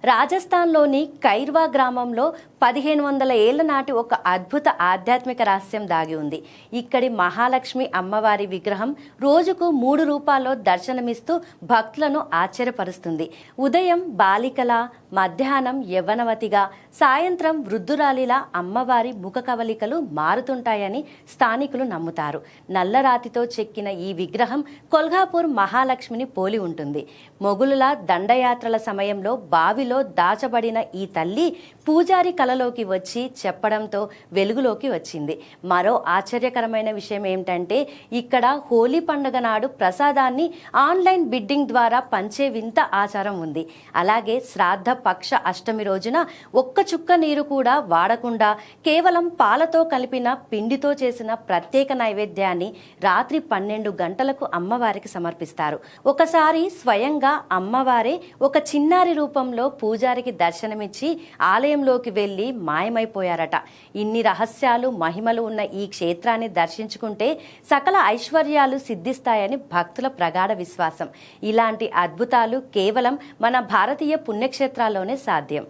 రాజస్థాన్లోని కైర్వా గ్రామంలో 1500 ఏళ్ల నాటి ఒక అద్భుత ఆధ్యాత్మిక రహస్యం దాగి ఉంది. ఇక్కడి మహాలక్ష్మి అమ్మవారి విగ్రహం రోజుకు 3 రూపాల్లో దర్శనమిస్తూ భక్తులను ఆశ్చర్యపరుస్తుంది. ఉదయం బాలికలా, మధ్యాహ్నం యవ్వనవతిగా, సాయంత్రం వృద్ధురాలిలా అమ్మవారి ముఖ కవలికలు మారుతుంటాయని స్థానికులు నమ్ముతారు. నల్లరాతితో చెక్కిన ఈ విగ్రహం కొల్హాపూర్ మహాలక్ష్మిని పోలి ఉంటుంది. మొగులుల దండయాత్రల సమయంలో బావిలో దాచబడిన ఈ తల్లి పూజారి కలలోకి వచ్చి చెప్పడంతో వెలుగులోకి వచ్చింది. మరో ఆశ్చర్యకరమైన విషయం ఏమిటంటే ఇక్కడ హోలీ పండుగ నాడు ప్రసాదాన్ని ఆన్లైన్ బిడ్డింగ్ ద్వారా పంచే వింత ఆచారం ఉంది. అలాగే శ్రాద్ధ పక్ష అష్టమి రోజున ఒక్క చుక్క నీరు కూడా వాడకుండా కేవలం పాలతో కలిపిన పిండితో చేసిన ప్రత్యేక నైవేద్యాన్ని రాత్రి 12 గంటలకు అమ్మవారికి సమర్పిస్తారు. ఒకసారి స్వయంగా అమ్మవారే ఒక చిన్నారి రూపంలో పూజారికి దర్శనమిచ్చి ఆలయంలోకి వెళ్లి మాయమైపోయారట. ఇన్ని రహస్యాలు, మహిమలు ఉన్న ఈ క్షేత్రాన్ని దర్శించుకుంటే సకల ఐశ్వర్యాలు సిద్ధిస్తాయని భక్తుల ప్రగాఢ విశ్వాసం. ఇలాంటి అద్భుతాలు కేవలం మన భారతీయ పుణ్యక్షేత్రాల్లోనే సాధ్యం.